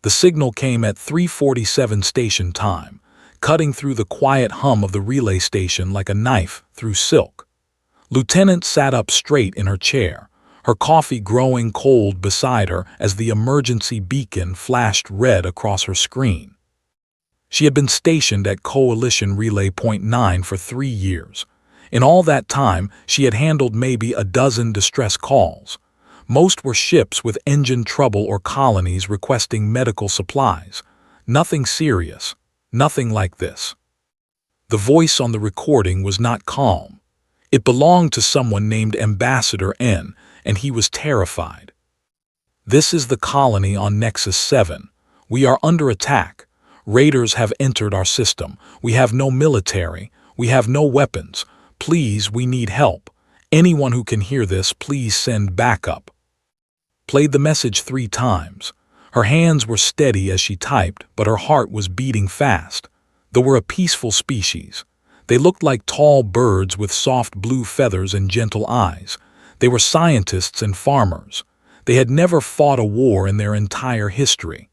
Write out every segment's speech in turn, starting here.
The signal came at 3:47 station time, cutting through the quiet hum of the relay station like a knife through silk. Lieutenant sat up straight in her chair, her coffee growing cold beside her as the emergency beacon flashed red across her screen. She had been stationed at Coalition Relay Point 9 for 3 years. In all that time, she had handled maybe a dozen distress calls. Most were ships with engine trouble or colonies requesting medical supplies. Nothing serious, nothing like this. The voice on the recording was not calm. It belonged to someone named Ambassador N, and he was terrified. "This is the colony on Nexus 7. We are under attack. Raiders have entered our system. We have no military. We have no weapons. Please, we need help. Anyone who can hear this, please send backup." Played the message 3 times. Her hands were steady as she typed, but her heart was beating fast. They were a peaceful species. They looked like tall birds with soft blue feathers and gentle eyes. They were scientists and farmers. They had never fought a war in their entire history.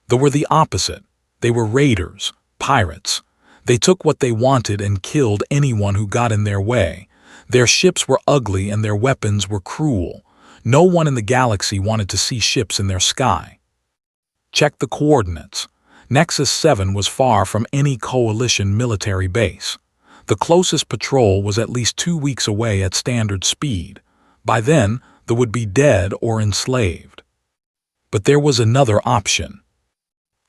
They were the opposite. They were raiders, pirates. They took what they wanted and killed anyone who got in their way. Their ships were ugly and their weapons were cruel. No one in the galaxy wanted to see ships in their sky. Check the coordinates. Nexus 7 was far from any coalition military base. The closest patrol was at least 2 weeks away at standard speed. By then, they would be dead or enslaved. But there was another option.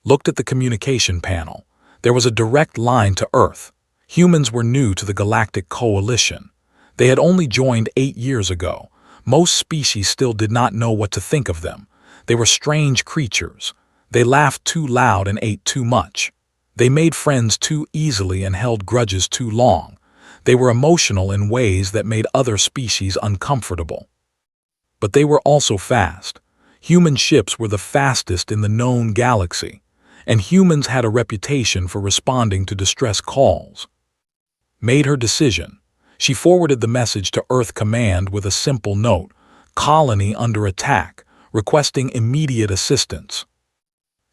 Looked at the communication panel. There was a direct line to Earth. Humans were new to the Galactic Coalition. They had only joined 8 years ago. Most species still did not know what to think of them. They were strange creatures. They laughed too loud and ate too much. They made friends too easily and held grudges too long. They were emotional in ways that made other species uncomfortable. But they were also fast. Human ships were the fastest in the known galaxy, and humans had a reputation for responding to distress calls. Made her decision. She forwarded the message to Earth Command with a simple note, "Colony under attack, requesting immediate assistance."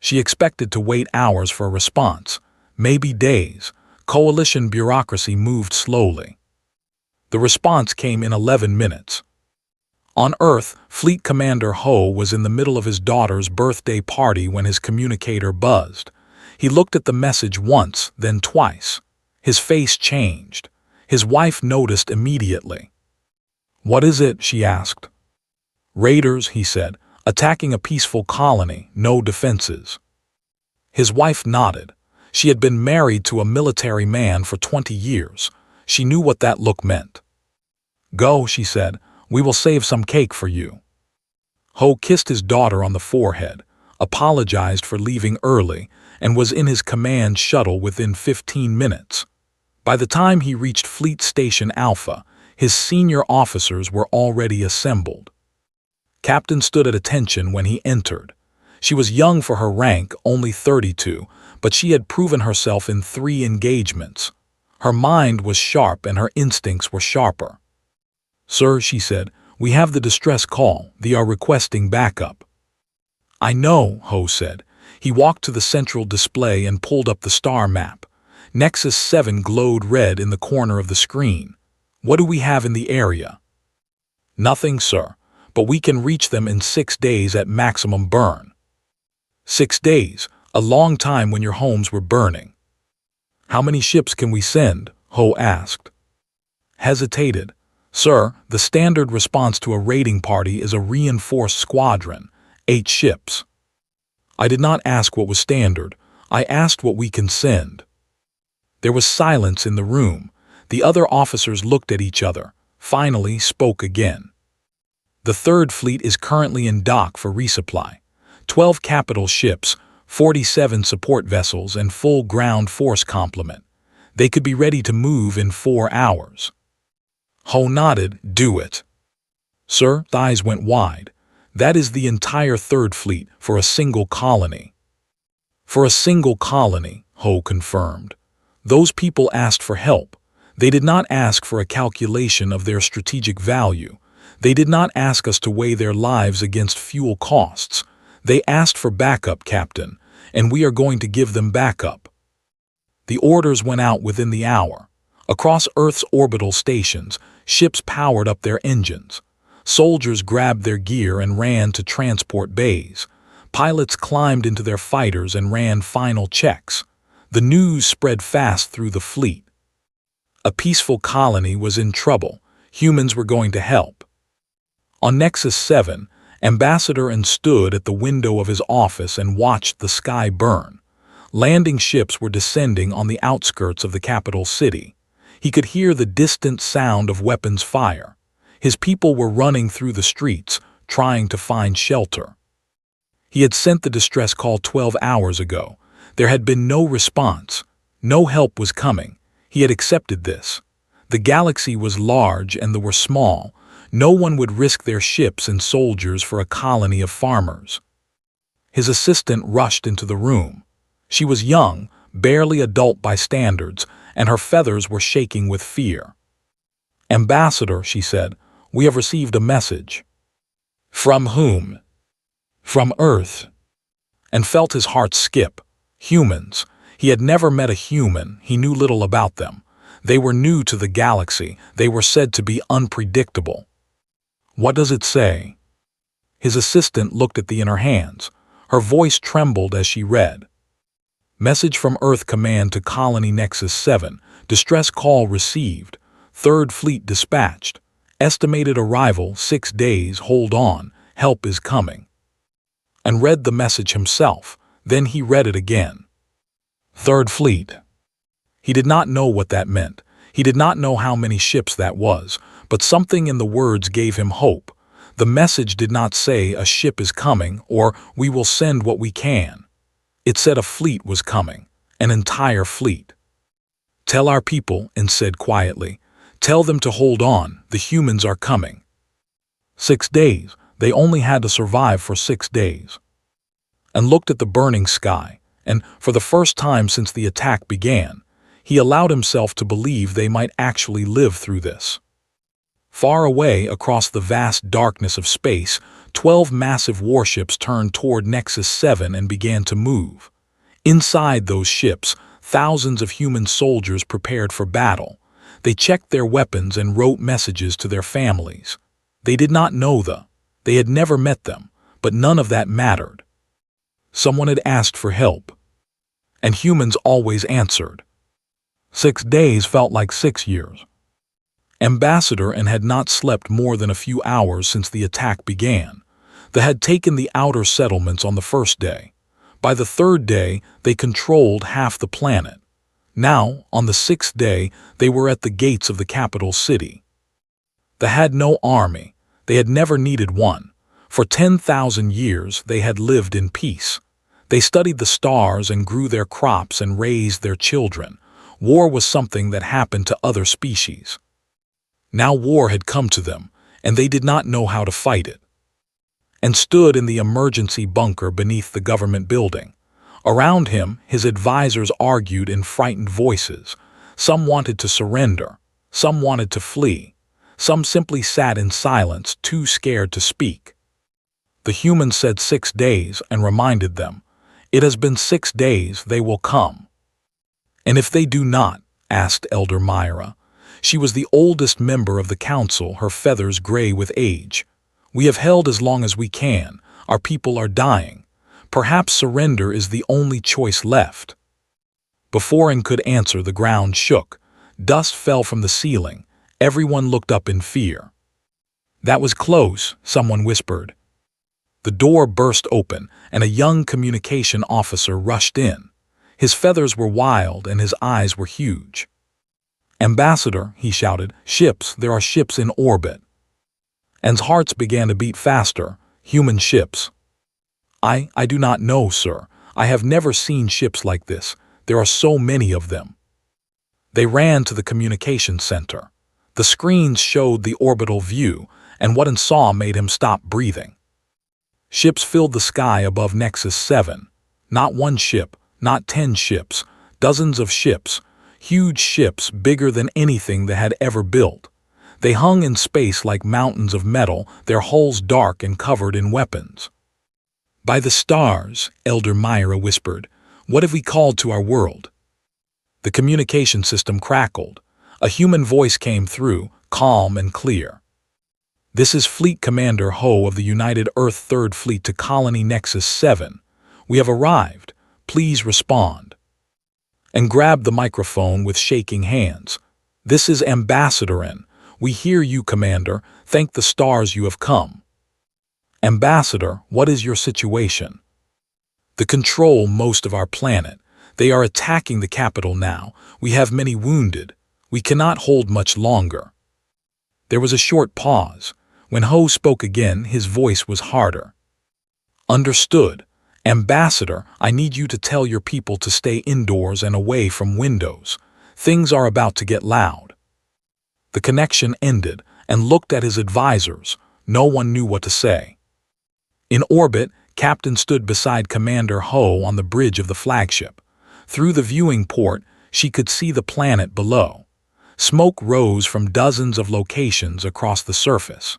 She expected to wait hours for a response, maybe days. Coalition bureaucracy moved slowly. The response came in 11 minutes. On Earth, Fleet Commander Ho was in the middle of his daughter's birthday party when his communicator buzzed. He looked at the message once, then twice. His face changed. His wife noticed immediately. "What is it?" she asked. "Raiders," he said, "attacking a peaceful colony, no defenses." His wife nodded. She had been married to a military man for 20 years. She knew what that look meant. "Go," she said. "We will save some cake for you." Ho kissed his daughter on the forehead, apologized for leaving early, and was in his command shuttle within 15 minutes. By the time he reached Fleet Station Alpha, his senior officers were already assembled. Captain stood at attention when he entered. She was young for her rank, only 32, but she had proven herself in 3 engagements. Her mind was sharp and her instincts were sharper. "Sir," she said, "we have the distress call. They are requesting backup." "I know," Ho said. He walked to the central display and pulled up the star map. Nexus 7 glowed red in the corner of the screen. "What do we have in the area?" "Nothing, sir, but we can reach them in 6 days at maximum burn." 6 days, a long time when your homes were burning. "How many ships can we send?" Ho asked. Hesitated. "Sir, the standard response to a raiding party is a reinforced squadron, 8 ships." "I did not ask what was standard. I asked what we can send." There was silence in the room. The other officers looked at each other, finally spoke again. "The Third Fleet is currently in dock for resupply. 12 capital ships, 47 support vessels, and full ground force complement. They could be ready to move in 4 hours. Ho nodded. "Do it." Sir, eyes went wide. "That is the entire Third Fleet for a single colony." "For a single colony," Ho confirmed. "Those people asked for help. They did not ask for a calculation of their strategic value. They did not ask us to weigh their lives against fuel costs. They asked for backup, Captain, and we are going to give them backup. The orders went out within the hour. Across Earth's orbital stations, ships powered up their engines. Soldiers grabbed their gear and ran to transport bays. Pilots climbed into their fighters and ran final checks. The news spread fast through the fleet. A peaceful colony was in trouble. Humans were going to help. On Nexus 7, Ambassador stood at the window of his office and watched the sky burn. Landing ships were descending on the outskirts of the capital city. He could hear the distant sound of weapons fire. His people were running through the streets, trying to find shelter. He had sent the distress call 12 hours ago. There had been no response. No help was coming. He had accepted this. The galaxy was large and they were small. No one would risk their ships and soldiers for a colony of farmers. His assistant rushed into the room. She was young, barely adult by standards, and her feathers were shaking with fear. "Ambassador," she said, "we have received a message." "From whom?" "From Earth." And felt his heart skip. Humans. He had never met a human. He knew little about them. They were new to the galaxy. They were said to be unpredictable. "What does it say?" His assistant looked at the inner hands. Her voice trembled as she read. "Message from Earth Command to Colony Nexus 7. Distress call received. Third Fleet dispatched. Estimated arrival 6 days. Hold on. Help is coming." And read the message himself. Then he read it again. Third Fleet. He did not know what that meant. He did not know how many ships that was, but something in the words gave him hope. The message did not say a ship is coming or we will send what we can. It said a fleet was coming, an entire fleet. "Tell our people," and said quietly. "Tell them to hold on, the humans are coming." 6 days. They only had to survive for 6 days. And looked at the burning sky, and for the first time since the attack began, he allowed himself to believe they might actually live through this. Far away across the vast darkness of space, 12 massive warships turned toward Nexus 7 and began to move. Inside those ships, thousands of human soldiers prepared for battle. They checked their weapons and wrote messages to their families. They did not know they had never met them, but none of that mattered. Someone had asked for help, and humans always answered. 6 days felt like 6 years. Ambassador had not slept more than a few hours since the attack began. They had taken the outer settlements on the first day. By the third day, they controlled half the planet. Now, on the 6th day, they were at the gates of the capital city. They had no army. They had never needed one. For 10,000 years, they had lived in peace. They studied the stars and grew their crops and raised their children. War was something that happened to other species. Now war had come to them, and they did not know how to fight it. And stood in the emergency bunker beneath the government building. Around him, his advisors argued in frightened voices. Some wanted to surrender. Some wanted to flee. Some simply sat in silence, too scared to speak. The human said 6 days and reminded them, "It has been 6 days, they will come." "And if they do not?" asked Elder Myra. She was the oldest member of the council, her feathers gray with age. "We have held as long as we can. Our people are dying. Perhaps surrender is the only choice left." Before Ann could answer, the ground shook. Dust fell from the ceiling. Everyone looked up in fear. "That was close," someone whispered. The door burst open, and a young communication officer rushed in. His feathers were wild and his eyes were huge. "Ambassador," he shouted, "ships, there are ships in orbit." Ann's hearts began to beat faster. "Human ships." I do not know, sir. I have never seen ships like this. There are so many of them." They ran to the communication center. The screens showed the orbital view, and what Ann saw made him stop breathing. Ships filled the sky above Nexus 7. Not one ship, not 10 ships, dozens of ships, huge ships bigger than anything they had ever built. They hung in space like mountains of metal, their hulls dark and covered in weapons. By the stars, Elder Myra whispered, what have we called to our world? The communication system crackled. A human voice came through, calm and clear. This is Fleet Commander Ho of the United Earth Third Fleet to Colony Nexus 7. We have arrived. Please respond. And grabbed the microphone with shaking hands. This is Ambassador N. We hear you, Commander. Thank the stars you have come. Ambassador, what is your situation? The control most of our planet. They are attacking the capital now. We have many wounded. We cannot hold much longer. There was a short pause. When Ho spoke again, his voice was harder. Understood. Ambassador, I need you to tell your people to stay indoors and away from windows. Things are about to get loud. The connection ended and looked at his advisors. No one knew what to say. In orbit, Captain stood beside Commander Ho on the bridge of the flagship. Through the viewing port, she could see the planet below. Smoke rose from dozens of locations across the surface.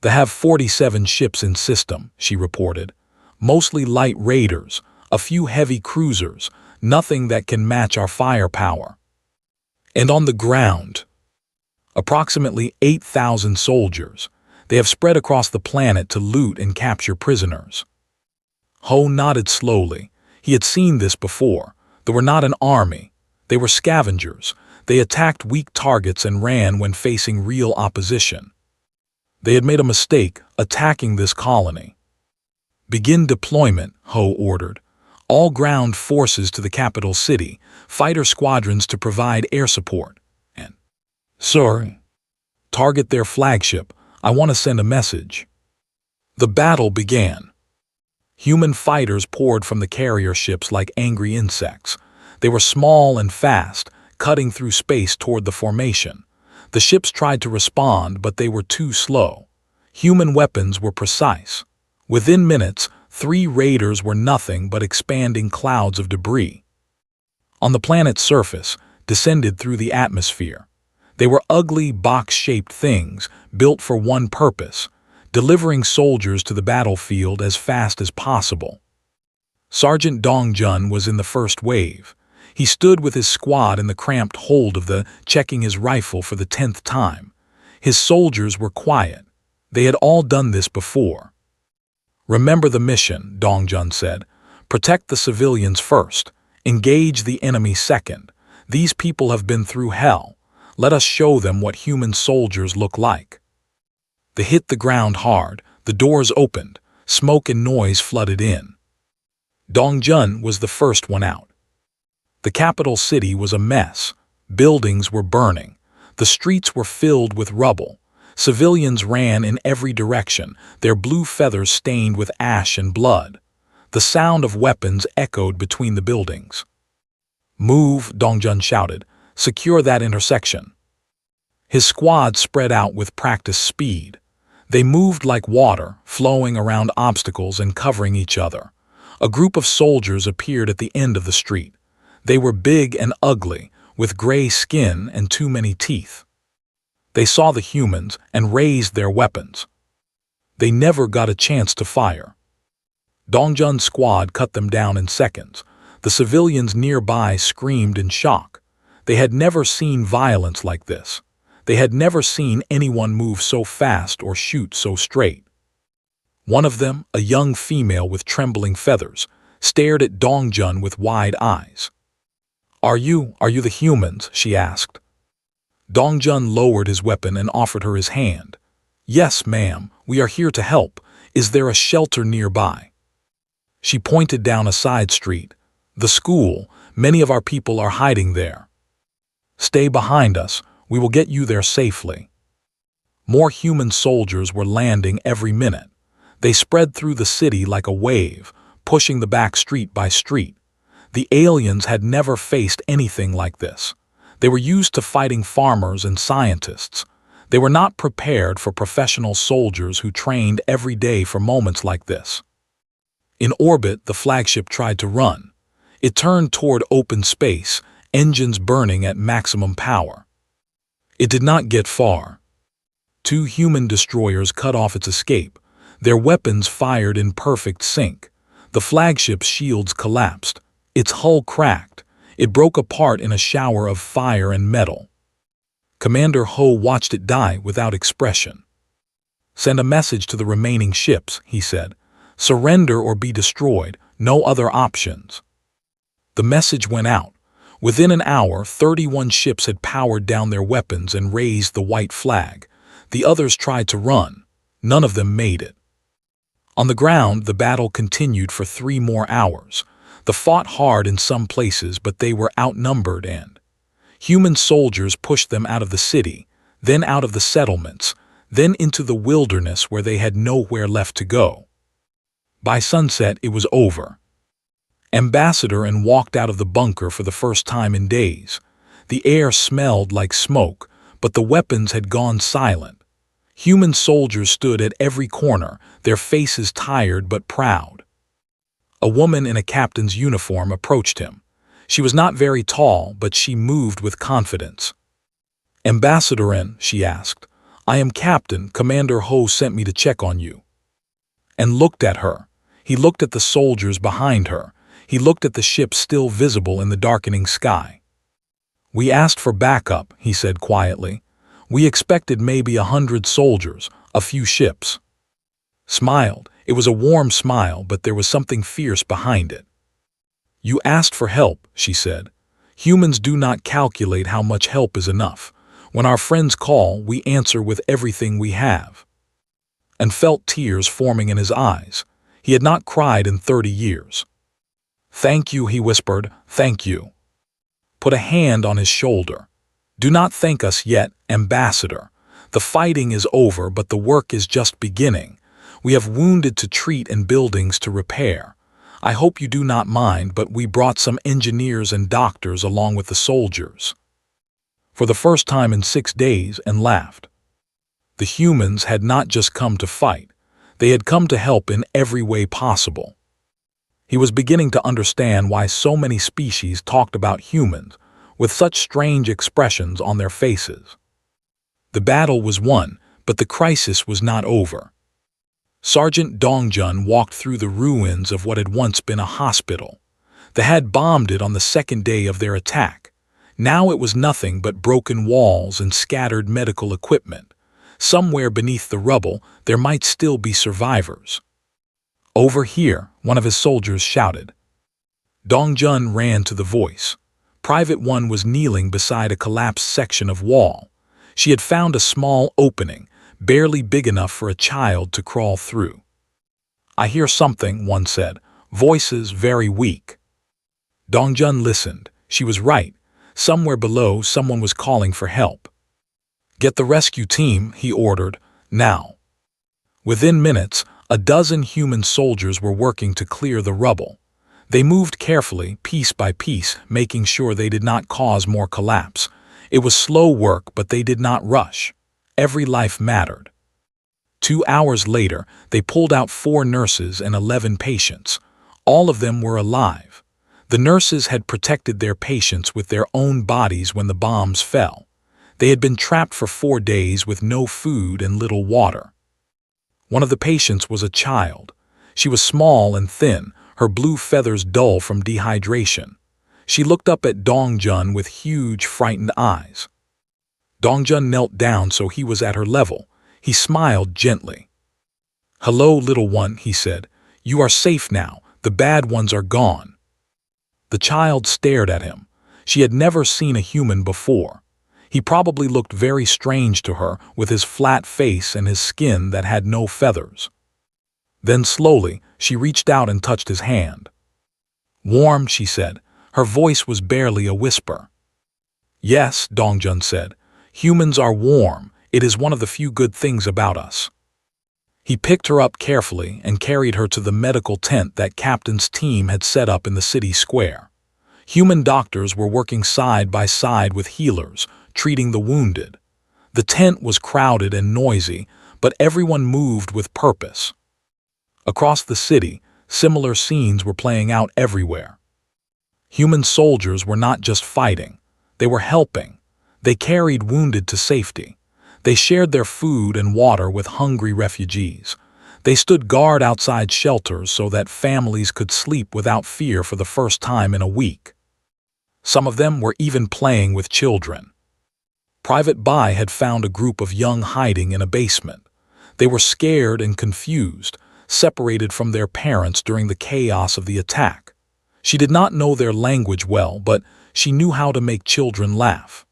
They have 47 ships in system, she reported. Mostly light raiders, a few heavy cruisers, nothing that can match our firepower. And on the ground, approximately 8,000 soldiers. They have spread across the planet to loot and capture prisoners. Ho nodded slowly. He had seen this before. They were not an army. They were scavengers. They attacked weak targets and ran when facing real opposition. They had made a mistake attacking this colony. Begin deployment, Ho ordered. All ground forces to the capital city, fighter squadrons to provide air support. And, sir, target their flagship. I want to send a message. The battle began. Human fighters poured from the carrier ships like angry insects. They were small and fast, cutting through space toward the formation. The ships tried to respond, but they were too slow. Human weapons were precise. Within minutes, 3 raiders were nothing but expanding clouds of debris. On the planet's surface, descended through the atmosphere. They were ugly, box-shaped things, built for one purpose, delivering soldiers to the battlefield as fast as possible. Sergeant Dong Jun was in the first wave. He stood with his squad in the cramped hold of the, checking his rifle for the 10th time. His soldiers were quiet. They had all done this before. Remember the mission, Dong Jun said. Protect the civilians first. Engage the enemy second. These people have been through hell. Let us show them what human soldiers look like. They hit the ground hard. The doors opened. Smoke and noise flooded in. Dong Jun was the first one out. The capital city was a mess. Buildings were burning. The streets were filled with rubble. Civilians ran in every direction, their blue feathers stained with ash and blood. The sound of weapons echoed between the buildings. Move, Dong Jun shouted. Secure that intersection. His squad spread out with practiced speed. They moved like water, flowing around obstacles and covering each other. A group of soldiers appeared at the end of the street. They were big and ugly, with gray skin and too many teeth. They saw the humans and raised their weapons. They never got a chance to fire. Dong Jun's squad cut them down in seconds. The civilians nearby screamed in shock. They had never seen violence like this. They had never seen anyone move so fast or shoot so straight. One of them, a young female with trembling feathers, stared at Dong Jun with wide eyes. Are you the humans?" she asked. Dong Jun lowered his weapon and offered her his hand. "Yes, ma'am, we are here to help. Is there a shelter nearby?" She pointed down a side street. "The school. Many of our people are hiding there." "Stay behind us. We will get you there safely." More human soldiers were landing every minute. They spread through the city like a wave, pushing the back street by street. The aliens had never faced anything like this. They were used to fighting farmers and scientists. They were not prepared for professional soldiers who trained every day for moments like this. In orbit, the flagship tried to run. It turned toward open space, engines burning at maximum power. It did not get far. 2 human destroyers cut off its escape. Their weapons fired in perfect sync. The flagship's shields collapsed. Its hull cracked. It broke apart in a shower of fire and metal. Commander Ho watched it die without expression. "Send a message to the remaining ships," he said. "Surrender or be destroyed. No other options." The message went out. Within an hour, 31 ships had powered down their weapons and raised the white flag. The others tried to run. None of them made it. On the ground, the battle continued for 3 more hours. They fought hard in some places, but they were outnumbered and human soldiers pushed them out of the city, then out of the settlements, then into the wilderness where they had nowhere left to go. By sunset, it was over. Ambassador N walked out of the bunker for the first time in days. The air smelled like smoke, but the weapons had gone silent. Human soldiers stood at every corner, their faces tired but proud. A woman in a captain's uniform approached him. She was not very tall, but she moved with confidence. "Ambassador N," she asked, "I am Captain. Commander Ho sent me to check on you." And looked at her. He looked at the soldiers behind her. He looked at the ship still visible in the darkening sky. "We asked for backup," he said quietly. "We expected maybe 100 soldiers, a few ships." Smiled. It was a warm smile, but there was something fierce behind it. "You asked for help," she said. "Humans do not calculate how much help is enough. When our friends call, we answer with everything we have." And felt tears forming in his eyes. He had not cried in 30 years. "Thank you," he whispered. "Thank you." Put a hand on his shoulder. "Do not thank us yet, Ambassador. The fighting is over, but the work is just beginning. We have wounded to treat and buildings to repair. I hope you do not mind, but we brought some engineers and doctors along with the soldiers." For the first time in 6 days, and laughed. The humans had not just come to fight. They had come to help in every way possible. He was beginning to understand why so many species talked about humans with such strange expressions on their faces. The battle was won, but the crisis was not over. Sergeant Dongjun walked through the ruins of what had once been a hospital. They had bombed it on the 2nd day of their attack. Now it was nothing but broken walls and scattered medical equipment. Somewhere beneath the rubble, there might still be survivors. "Over here," one of his soldiers shouted. Dongjun ran to the voice. Private One was kneeling beside a collapsed section of wall. She had found a small opening, barely big enough for a child to crawl through. "I hear something," one said. "Voices very weak." Dongjun listened. She was right. Somewhere below, someone was calling for help. "Get the rescue team," he ordered. "Now." Within minutes, a dozen human soldiers were working to clear the rubble. They moved carefully, piece by piece, making sure they did not cause more collapse. It was slow work, but they did not rush. Every life mattered. 2 hours later, they pulled out 4 nurses and 11 patients. All of them were alive. The nurses had protected their patients with their own bodies when the bombs fell. They had been trapped for 4 days with no food and little water. One of the patients was a child. She was small and thin, her blue feathers dull from dehydration. She looked up at Dongjun with huge, frightened eyes. Dongjun knelt down so he was at her level. He smiled gently. "Hello, little one," he said. "You are safe now. The bad ones are gone." The child stared at him. She had never seen a human before. He probably looked very strange to her, with his flat face and his skin that had no feathers. Then slowly, she reached out and touched his hand. "Warm," she said. Her voice was barely a whisper. "Yes," Dongjun said. "Humans are warm. It is one of the few good things about us." He picked her up carefully and carried her to the medical tent that Captain's team had set up in the city square. Human doctors were working side by side with healers, treating the wounded. The tent was crowded and noisy, but everyone moved with purpose. Across the city, similar scenes were playing out everywhere. Human soldiers were not just fighting, they were helping. They carried wounded to safety. They shared their food and water with hungry refugees. They stood guard outside shelters so that families could sleep without fear for the first time in a week. Some of them were even playing with children. Private Bai had found a group of young hiding in a basement. They were scared and confused, separated from their parents during the chaos of the attack. She did not know their language well, but she knew how to make children laugh.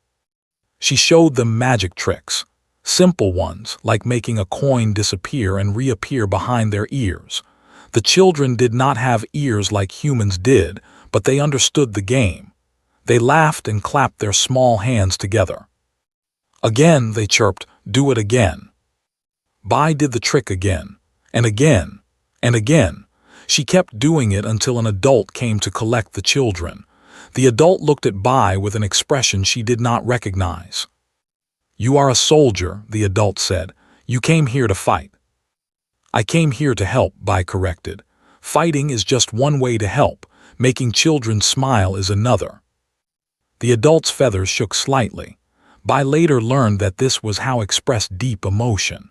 She showed them magic tricks, simple ones like making a coin disappear and reappear behind their ears. The children did not have ears like humans did, but they understood the game. They laughed and clapped their small hands together. Again, they chirped, "Do it again." Bai did the trick again, and again, and again. She kept doing it until an adult came to collect the children. The adult looked at Bai with an expression she did not recognize. "You are a soldier," the adult said. "You came here to fight." "I came here to help," Bai corrected. "Fighting is just one way to help. Making children smile is another." The adult's feathers shook slightly. Bai later learned that this was how expressed deep emotion.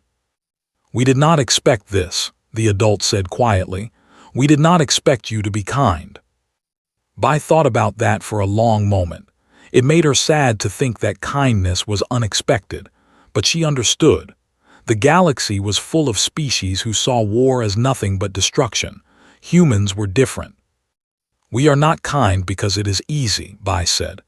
"We did not expect this," the adult said quietly. "We did not expect you to be kind." Bai thought about that for a long moment. It made her sad to think that kindness was unexpected, but she understood. The galaxy was full of species who saw war as nothing but destruction. Humans were different. "We are not kind because it is easy," Bai said.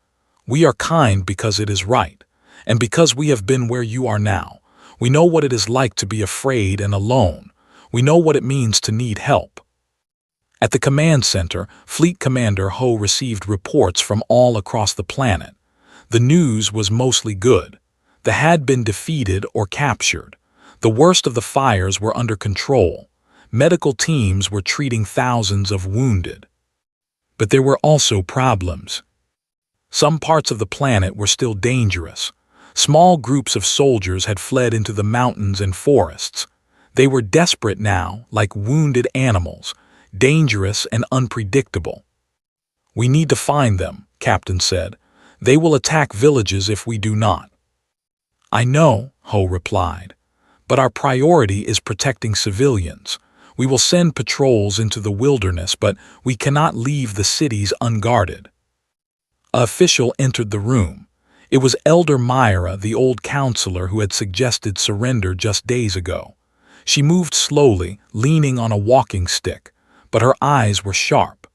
"We are kind because it is right. And because we have been where you are now, we know what it is like to be afraid and alone. We know what it means to need help." At the command center, Fleet Commander Ho received reports from all across the planet. The news was mostly good. They had been defeated or captured. The worst of the fires were under control. Medical teams were treating thousands of wounded. But there were also problems. Some parts of the planet were still dangerous. Small groups of soldiers had fled into the mountains and forests. They were desperate now, like wounded animals, dangerous and unpredictable. "We need to find them," Captain said. "They will attack villages if we do not." "I know," Ho replied. "But our priority is protecting civilians. We will send patrols into the wilderness, but we cannot leave the cities unguarded." An official entered the room. It was Elder Myra, the old counselor who had suggested surrender just days ago. She moved slowly, leaning on a walking stick, but her eyes were sharp.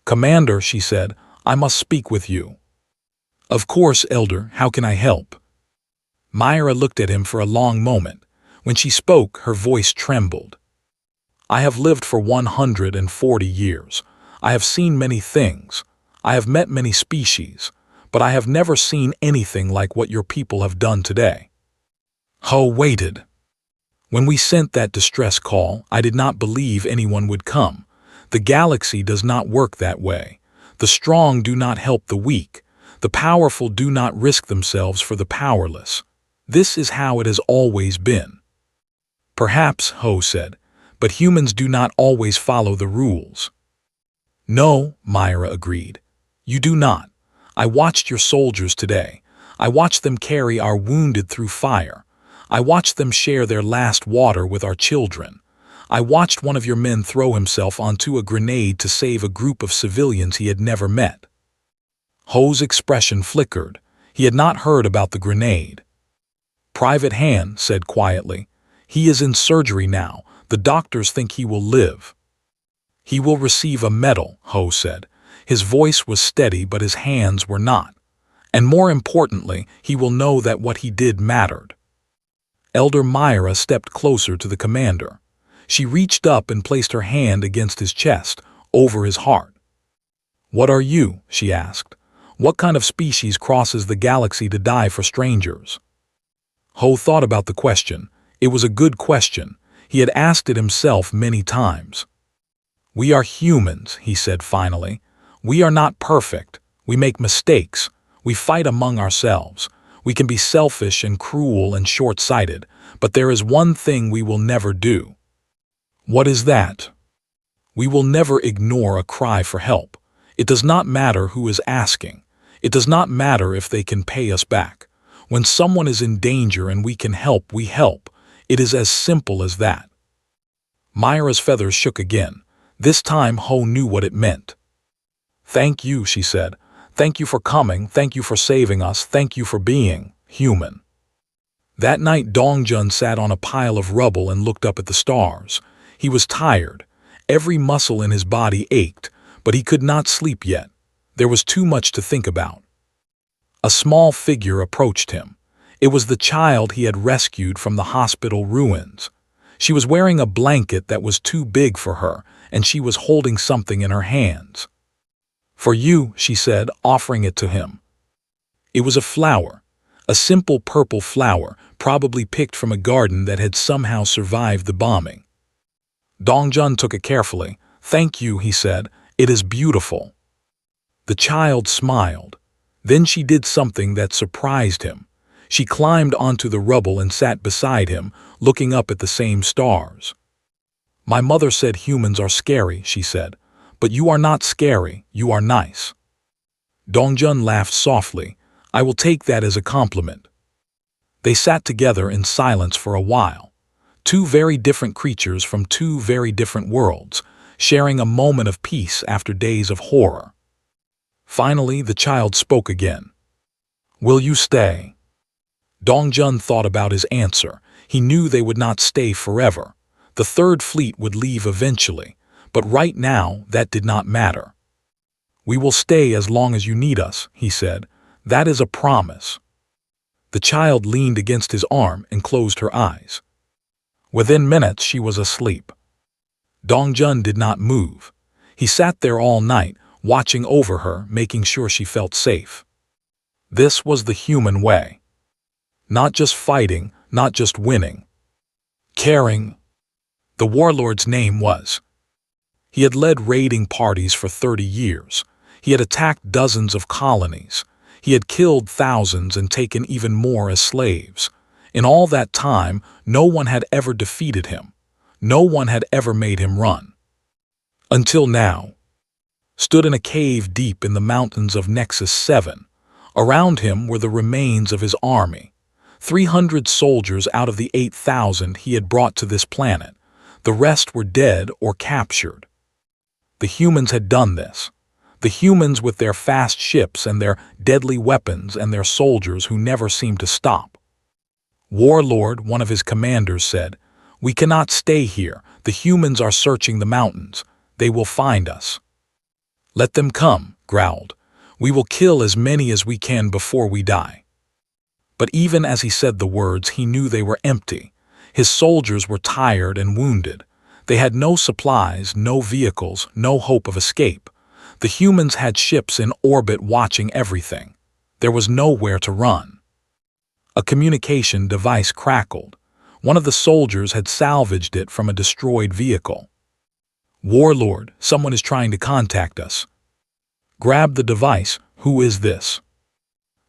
"Commander," she said, "I must speak with you." "Of course, Elder, how can I help?" Myra looked at him for a long moment. When she spoke, her voice trembled. "I have lived for 140 years. I have seen many things. I have met many species. But I have never seen anything like what your people have done today." Ho waited. "When we sent that distress call, I did not believe anyone would come. The galaxy does not work that way. The strong do not help the weak. The powerful do not risk themselves for the powerless. This is how it has always been." "Perhaps," Ho said, "but humans do not always follow the rules." "No," Myra agreed. "You do not. I watched your soldiers today. I watched them carry our wounded through fire. I watched them share their last water with our children. I watched one of your men throw himself onto a grenade to save a group of civilians he had never met." Ho's expression flickered. He had not heard about the grenade. Private Han said quietly, "He is in surgery now. The doctors think he will live." "He will receive a medal," Ho said. His voice was steady, but his hands were not. "And more importantly, he will know that what he did mattered." Elder Myra stepped closer to the commander. She reached up and placed her hand against his chest, over his heart. "What are you?" she asked. "What kind of species crosses the galaxy to die for strangers?" Ho thought about the question. It was a good question. He had asked it himself many times. "We are humans," he said finally. "We are not perfect. We make mistakes. We fight among ourselves. We can be selfish and cruel and short-sighted, but there is one thing we will never do." "What is that?" "We will never ignore a cry for help. It does not matter who is asking. It does not matter if they can pay us back. When someone is in danger and we can help, we help. It is as simple as that." Myra's feathers shook again. This time Ho knew what it meant. "Thank you," she said. "Thank you for coming, thank you for saving us, thank you for being human." That night Dongjun sat on a pile of rubble and looked up at the stars. He was tired. Every muscle in his body ached, but he could not sleep yet. There was too much to think about. A small figure approached him. It was the child he had rescued from the hospital ruins. She was wearing a blanket that was too big for her, and she was holding something in her hands. "For you," she said, offering it to him. It was a flower, a simple purple flower, probably picked from a garden that had somehow survived the bombing. Dongjun took it carefully. "Thank you," he said. "It is beautiful." The child smiled. Then she did something that surprised him. She climbed onto the rubble and sat beside him, looking up at the same stars. "My mother said humans are scary," she said. "But you are not scary, you are nice." Dongjun laughed softly. "I will take that as a compliment." They sat together in silence for a while. Two very different creatures from two very different worlds, sharing a moment of peace after days of horror. Finally, the child spoke again. "Will you stay?" Dongjun thought about his answer. He knew they would not stay forever. The Third Fleet would leave eventually, but right now that did not matter. "We will stay as long as you need us," he said. "That is a promise." The child leaned against his arm and closed her eyes. Within minutes she was asleep. Dongjun did not move. He sat there all night, watching over her, making sure she felt safe. This was the human way. Not just fighting, not just winning. Caring. The warlord's name was. He had led raiding parties for 30 years. He had attacked dozens of colonies. He had killed thousands and taken even more as slaves. In all that time, no one had ever defeated him. No one had ever made him run. Until now. Stood in a cave deep in the mountains of Nexus 7. Around him were the remains of his army. 300 soldiers out of the 8,000 he had brought to this planet. The rest were dead or captured. The humans had done this. The humans with their fast ships and their deadly weapons and their soldiers who never seemed to stop. Warlord, one of his commanders, said, "We cannot stay here. The humans are searching the mountains. They will find us." "Let them come," growled. "We will kill as many as we can before we die." But even as he said the words, he knew they were empty. His soldiers were tired and wounded. They had no supplies, no vehicles, no hope of escape. The humans had ships in orbit watching everything. There was nowhere to run. A communication device crackled. One of the soldiers had salvaged it from a destroyed vehicle. "Warlord, someone is trying to contact us." Grab the device. "Who is this?"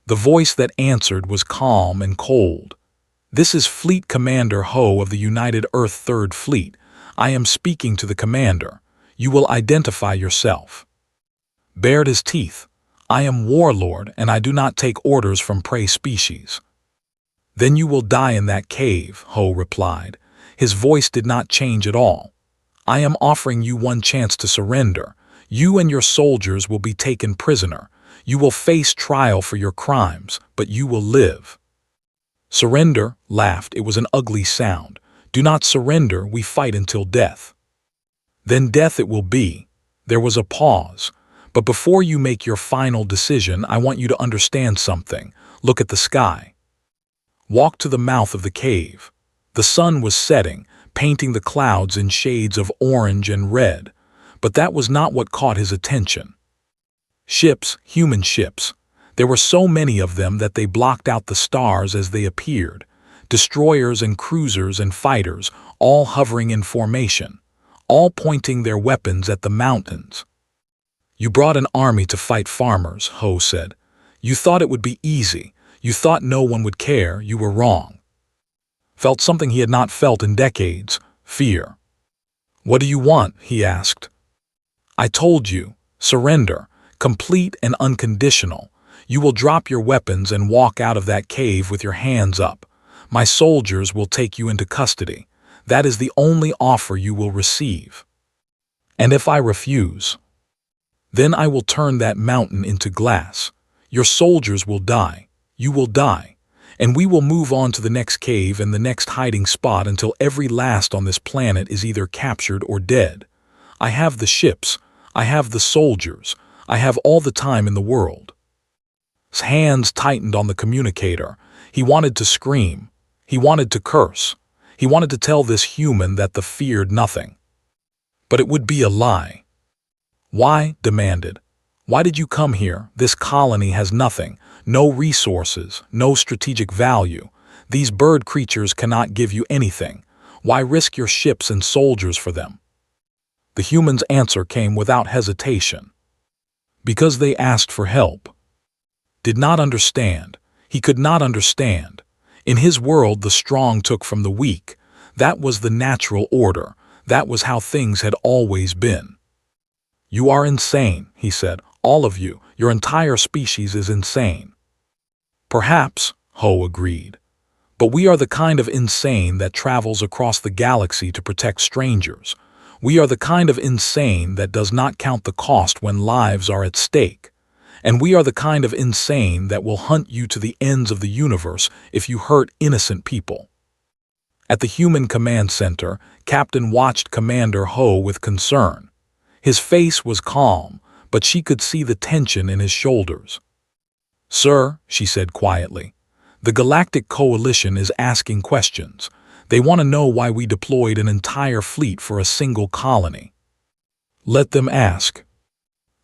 The voice that answered was calm and cold. "This is Fleet Commander Ho of the United Earth Third Fleet. I am speaking to the commander. You will identify yourself." Bared his teeth. "I am Warlord, and I do not take orders from prey species." "Then you will die in that cave," Ho replied. His voice did not change at all. "I am offering you one chance to surrender. You and your soldiers will be taken prisoner. You will face trial for your crimes, but you will live." "Surrender," laughed. It was an ugly sound. "Do not surrender, we fight until death." "Then death it will be." There was a pause. "But before you make your final decision, I want you to understand something. Look at the sky." Walk to the mouth of the cave. The sun was setting, painting the clouds in shades of orange and red. But that was not what caught his attention. Ships, human ships. There were so many of them that they blocked out the stars as they appeared. Destroyers and cruisers and fighters, all hovering in formation, all pointing their weapons at the mountains. "You brought an army to fight farmers," Ho said. "You thought it would be easy. You thought no one would care. You were wrong." Felt something he had not felt in decades: fear. "What do you want?" he asked. "I told you. Surrender. Complete and unconditional. You will drop your weapons and walk out of that cave with your hands up. My soldiers will take you into custody. That is the only offer you will receive. And if I refuse, then I will turn that mountain into glass. Your soldiers will die. You will die. And we will move on to the next cave and the next hiding spot until every last on this planet is either captured or dead. I have the ships. I have the soldiers. I have all the time in the world. His hands tightened on the communicator. He wanted to scream. He wanted to curse. He wanted to tell this human that the feared nothing. But it would be a lie. Why? Demanded. Why did you come here? This colony has nothing. No resources, no strategic value. These bird creatures cannot give you anything. Why risk your ships and soldiers for them? The human's answer came without hesitation. Because they asked for help. Did not understand. He could not understand. In his world, the strong took from the weak. That was the natural order. That was how things had always been. You are insane, he said. All of you, your entire species is insane. Perhaps, Ho agreed. But we are the kind of insane that travels across the galaxy to protect strangers. We are the kind of insane that does not count the cost when lives are at stake. And we are the kind of insane that will hunt you to the ends of the universe if you hurt innocent people. At the human command center, Captain watched Commander Ho with concern. His face was calm, but she could see the tension in his shoulders. Sir, she said quietly, the Galactic Coalition is asking questions. They want to know why we deployed an entire fleet for a single colony. Let them ask.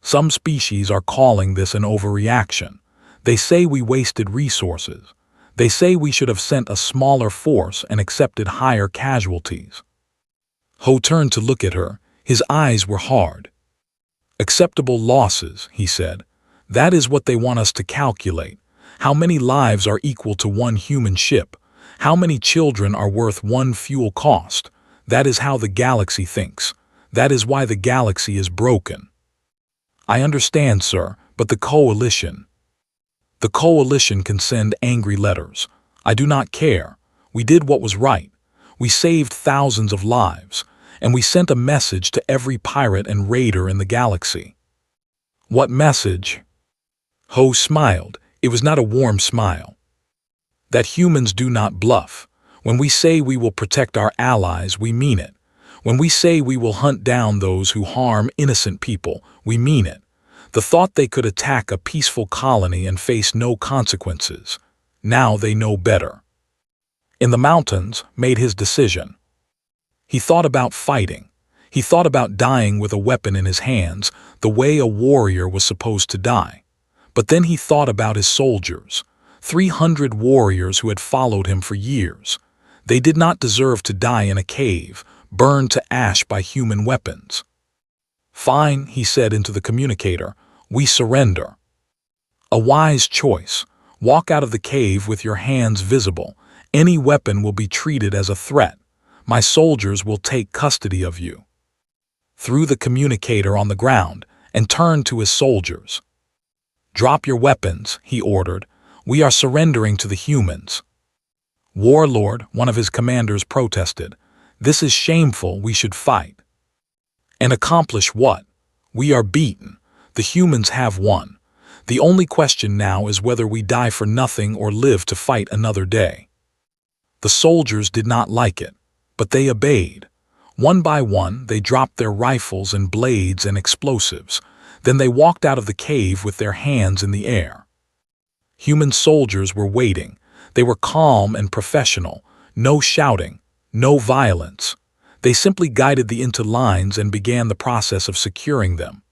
Some species are calling this an overreaction. They say we wasted resources. They say we should have sent a smaller force and accepted higher casualties. Ho turned to look at her. His eyes were hard. Acceptable losses, he said. That is what they want us to calculate. How many lives are equal to one human ship? How many children are worth one fuel cost? That is how the galaxy thinks. That is why the galaxy is broken. I understand, sir, but the coalition... The coalition can send angry letters. I do not care. We did what was right. We saved thousands of lives, and we sent a message to every pirate and raider in the galaxy. What message? Ho smiled. It was not a warm smile. That humans do not bluff. When we say we will protect our allies, we mean it. When we say we will hunt down those who harm innocent people, we mean it. The thought they could attack a peaceful colony and face no consequences. Now they know better. In the mountains, made his decision. He thought about fighting. He thought about dying with a weapon in his hands, the way a warrior was supposed to die. But then he thought about his soldiers, 300 warriors who had followed him for years. They did not deserve to die in a cave, burned to ash by human weapons. Fine, he said into the communicator. We surrender. A wise choice. Walk out of the cave with your hands visible. Any weapon will be treated as a threat. My soldiers will take custody of you. Threw the communicator on the ground and turned to his soldiers. Drop your weapons, he ordered. We are surrendering to the humans. Warlord, one of his commanders, protested. This is shameful, we should fight. And accomplish what? We are beaten. The humans have won. The only question now is whether we die for nothing or live to fight another day. The soldiers did not like it, but they obeyed. One by one, they dropped their rifles and blades and explosives. Then they walked out of the cave with their hands in the air. Human soldiers were waiting. They were calm and professional. No shouting, no violence. They simply guided the into lines and began the process of securing them.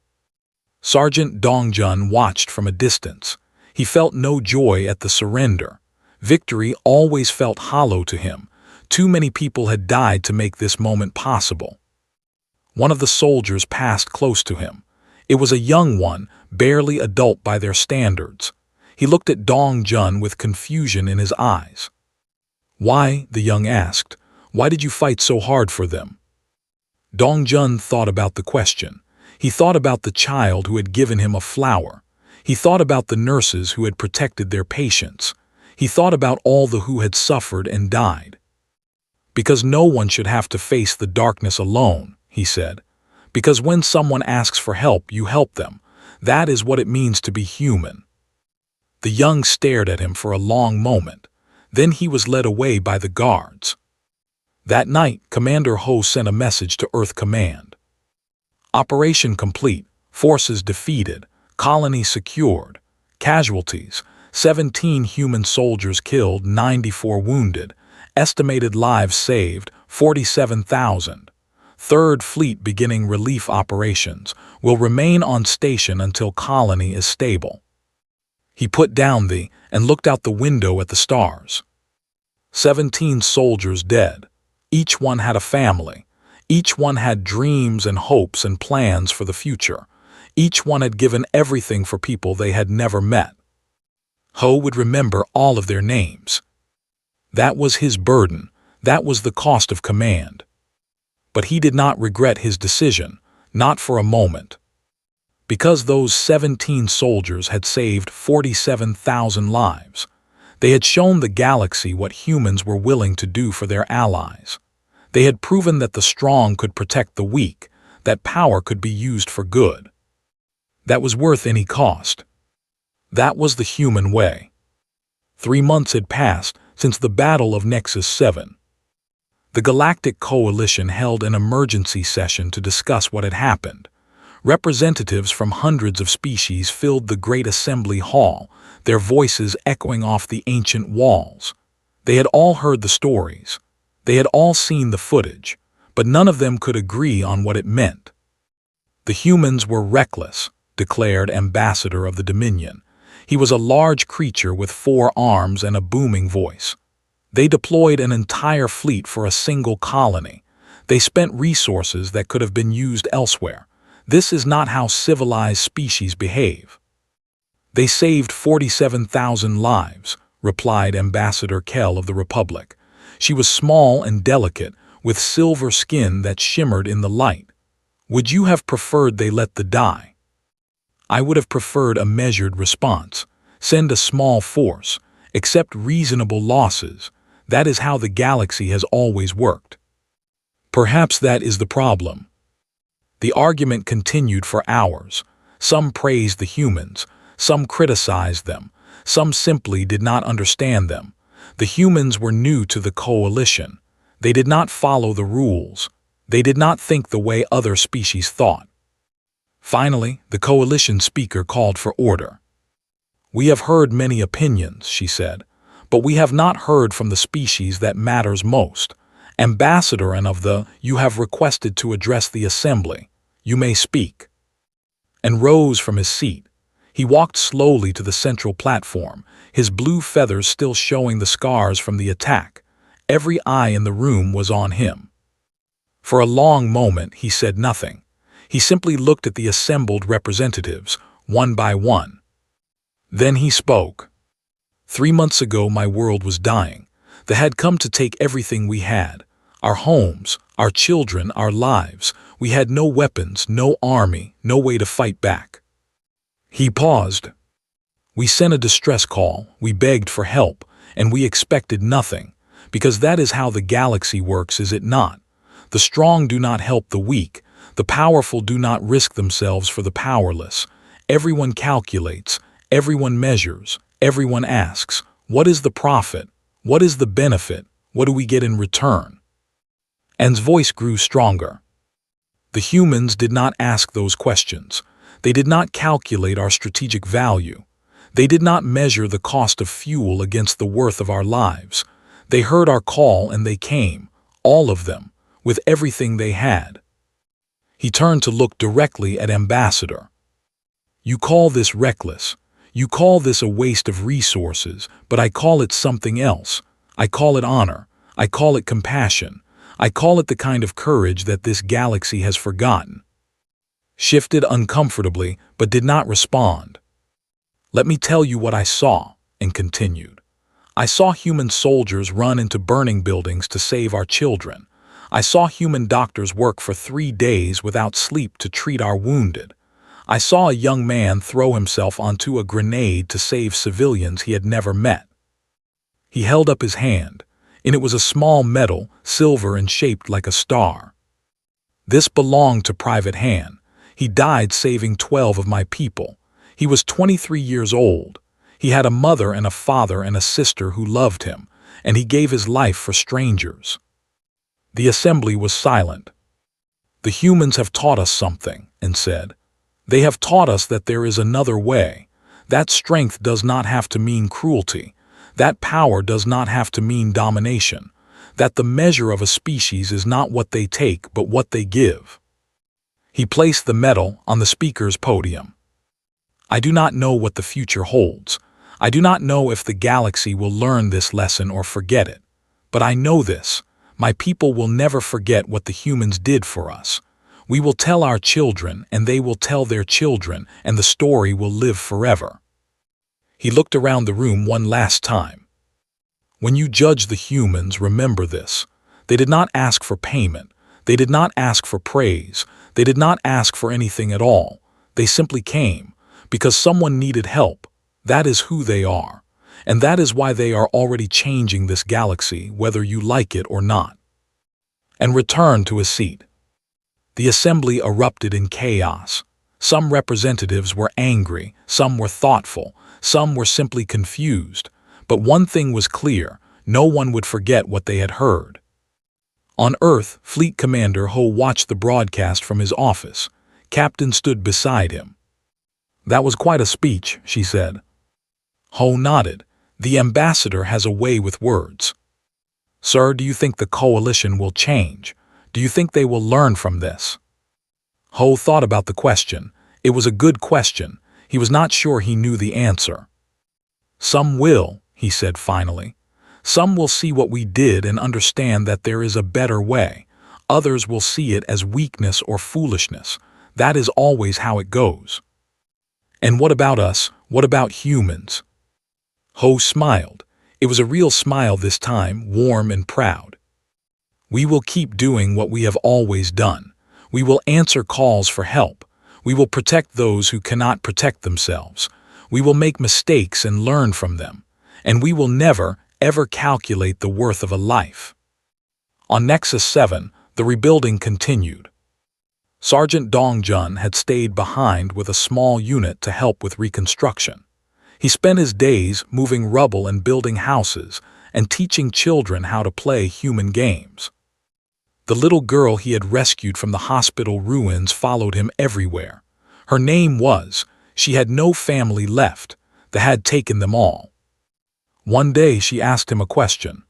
Sergeant Dongjun watched from a distance. He felt no joy at the surrender. Victory always felt hollow to him. Too many people had died to make this moment possible. One of the soldiers passed close to him. It was a young one, barely adult by their standards. He looked at Dongjun with confusion in his eyes. Why? The young asked. Why did you fight so hard for them? Dongjun thought about the question. He thought about the child who had given him a flower. He thought about the nurses who had protected their patients. He thought about all the who had suffered and died. Because no one should have to face the darkness alone, he said. Because when someone asks for help, you help them. That is what it means to be human. The young stared at him for a long moment. Then he was led away by the guards. That night, Commander Ho sent a message to Earth Command. Operation complete, forces defeated, colony secured, casualties, 17 human soldiers killed, 94 wounded, estimated lives saved, 47,000. Third Fleet beginning relief operations, will remain on station until colony is stable. He put down the and looked out the window at the stars. 17 soldiers dead. Each one had a family. Each one had dreams and hopes and plans for the future. Each one had given everything for people they had never met. Ho would remember all of their names. That was his burden. That was the cost of command. But he did not regret his decision, not for a moment. Because those 17 soldiers had saved 47,000 lives. They had shown the galaxy what humans were willing to do for their allies. They had proven that the strong could protect the weak, that power could be used for good. That was worth any cost. That was the human way. 3 months had passed since the Battle of Nexus 7. The Galactic Coalition held an emergency session to discuss what had happened. Representatives from hundreds of species filled the Great Assembly Hall, their voices echoing off the ancient walls. They had all heard the stories. They had all seen the footage, but none of them could agree on what it meant. The humans were reckless, declared Ambassador of the Dominion. He was a large creature with 4 arms and a booming voice. They deployed an entire fleet for a single colony. They spent resources that could have been used elsewhere. This is not how civilized species behave. They saved 47,000 lives, replied Ambassador Kell of the Republic. She was small and delicate, with silver skin that shimmered in the light. Would you have preferred they let them die? I would have preferred a measured response. Send a small force. Accept reasonable losses. That is how the galaxy has always worked. Perhaps that is the problem. The argument continued for hours. Some praised the humans. Some criticized them. Some simply did not understand them. The humans were new to the coalition. They did not follow the rules. They did not think the way other species thought. Finally, the coalition speaker called for order. We have heard many opinions, she said, but we have not heard from the species that matters most. Ambassador and of the, you have requested to address the assembly. You may speak. And rose from his seat. He walked slowly to the central platform, his blue feathers still showing the scars from the attack. Every eye in the room was on him. For a long moment he said nothing. He simply looked at the assembled representatives, one by one. Then he spoke. 3 months ago my world was dying. They had come to take everything we had. Our homes, our children, our lives. We had no weapons, no army, no way to fight back. He paused. We sent a distress call, we begged for help, and we expected nothing, because that is how the galaxy works, is it not? The strong do not help the weak, the powerful do not risk themselves for the powerless. Everyone calculates, everyone measures, everyone asks, what is the profit? What is the benefit? What do we get in return? Anne's voice grew stronger. The humans did not ask those questions. They did not calculate our strategic value. They did not measure the cost of fuel against the worth of our lives. They heard our call and they came, all of them, with everything they had. He turned to look directly at Ambassador. You call this reckless. You call this a waste of resources, but I call it something else. I call it honor. I call it compassion. I call it the kind of courage that this galaxy has forgotten. Shifted uncomfortably, but did not respond. Let me tell you what I saw, and continued. I saw human soldiers run into burning buildings to save our children. I saw human doctors work for 3 days without sleep to treat our wounded. I saw a young man throw himself onto a grenade to save civilians he had never met. He held up his hand. and it was a small metal, silver and shaped like a star. This belonged to Private Han. He died saving 12 of my people. He was 23 years old. He had a mother and a father and a sister who loved him, and he gave his life for strangers. The assembly was silent. The humans have taught us something, and said. They have taught us that there is another way. That strength does not have to mean cruelty. That power does not have to mean domination. That the measure of a species is not what they take, but what they give. He placed the medal on the speaker's podium. I do not know what the future holds. I do not know if the galaxy will learn this lesson or forget it. But I know this. My people will never forget what the humans did for us. We will tell our children, and they will tell their children, and the story will live forever. He looked around the room one last time. When you judge the humans, remember this. They did not ask for payment. They did not ask for praise. They did not ask for anything at all. They simply came, because someone needed help. That is who they are. And that is why they are already changing this galaxy, whether you like it or not. And returned to his seat. The assembly erupted in chaos. Some representatives were angry, some were thoughtful, some were simply confused. But one thing was clear, no one would forget what they had heard. On Earth, Fleet Commander Ho watched the broadcast from his office. Captain stood beside him. That was quite a speech, she said. Ho nodded. The ambassador has a way with words. Sir, do you think the coalition will change? Do you think they will learn from this? Ho thought about the question. It was a good question. He was not sure he knew the answer. Some will, he said finally. Some will see what we did and understand that there is a better way. Others will see it as weakness or foolishness. That is always how it goes. And what about us? What about humans? Ho smiled. It was a real smile this time, warm and proud. We will keep doing what we have always done. We will answer calls for help. We will protect those who cannot protect themselves. We will make mistakes and learn from them. And we will never, ever calculate the worth of a life. On Nexus 7, the rebuilding continued. Sergeant Dong Jun had stayed behind with a small unit to help with reconstruction. He spent his days moving rubble and building houses and teaching children how to play human games. The little girl he had rescued from the hospital ruins followed him everywhere. Her name was, she had no family left, they had taken them all. One day she asked him a question.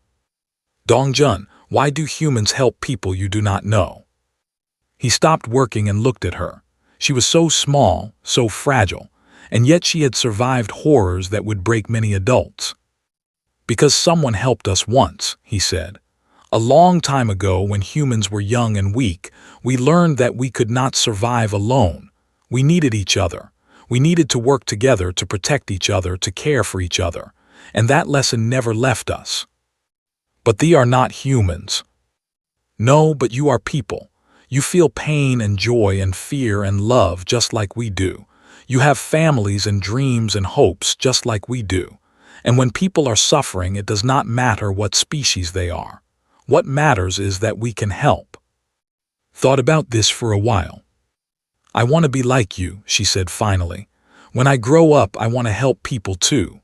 Dong Jun, why do humans help people you do not know? He stopped working and looked at her. She was so small, so fragile, and yet she had survived horrors that would break many adults. Because someone helped us once, he said. A long time ago, when humans were young and weak, we learned that we could not survive alone. We needed each other. We needed to work together to protect each other, to care for each other. And that lesson never left us. But they are not humans. No, but you are people. You feel pain and joy and fear and love just like we do. You have families and dreams and hopes just like we do. And when people are suffering, it does not matter what species they are. What matters is that we can help. Thought about this for a while. I want to be like you, she said finally. When I grow up, I want to help people too.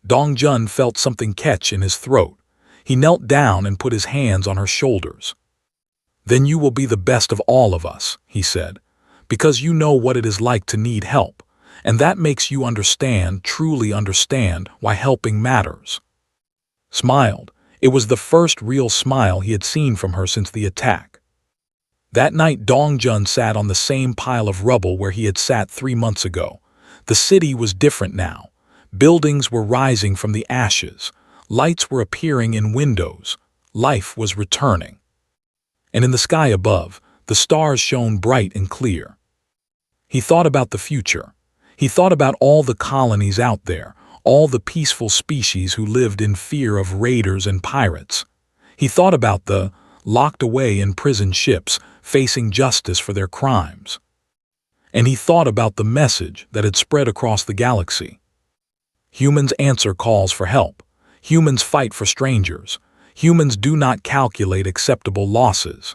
Dong Jun felt something catch in his throat. He knelt down and put his hands on her shoulders. Then you will be the best of all of us, he said, because you know what it is like to need help, and that makes you understand, truly understand, why helping matters. Smiled. It was the first real smile he had seen from her since the attack. That night Dong Jun sat on the same pile of rubble where he had sat 3 months ago. The city was different now. Buildings were rising from the ashes. Lights were appearing in windows. Life was returning. And in the sky above, the stars shone bright and clear. He thought about the future. He thought about all the colonies out there, all the peaceful species who lived in fear of raiders and pirates. He thought about the locked away in prison ships, facing justice for their crimes. And he thought about the message that had spread across the galaxy. Humans answer calls for help. Humans fight for strangers. Humans do not calculate acceptable losses.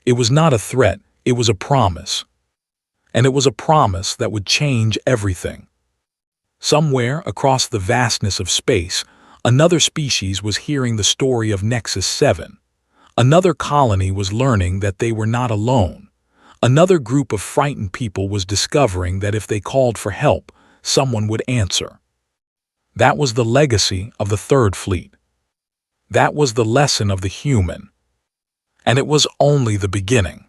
It was not a threat, it was a promise. And it was a promise that would change everything. Somewhere across the vastness of space, another species was hearing the story of Nexus 7. Another colony was learning that they were not alone. Another group of frightened people was discovering that if they called for help, someone would answer. That was the legacy of the Third Fleet. That was the lesson of the human. And it was only the beginning.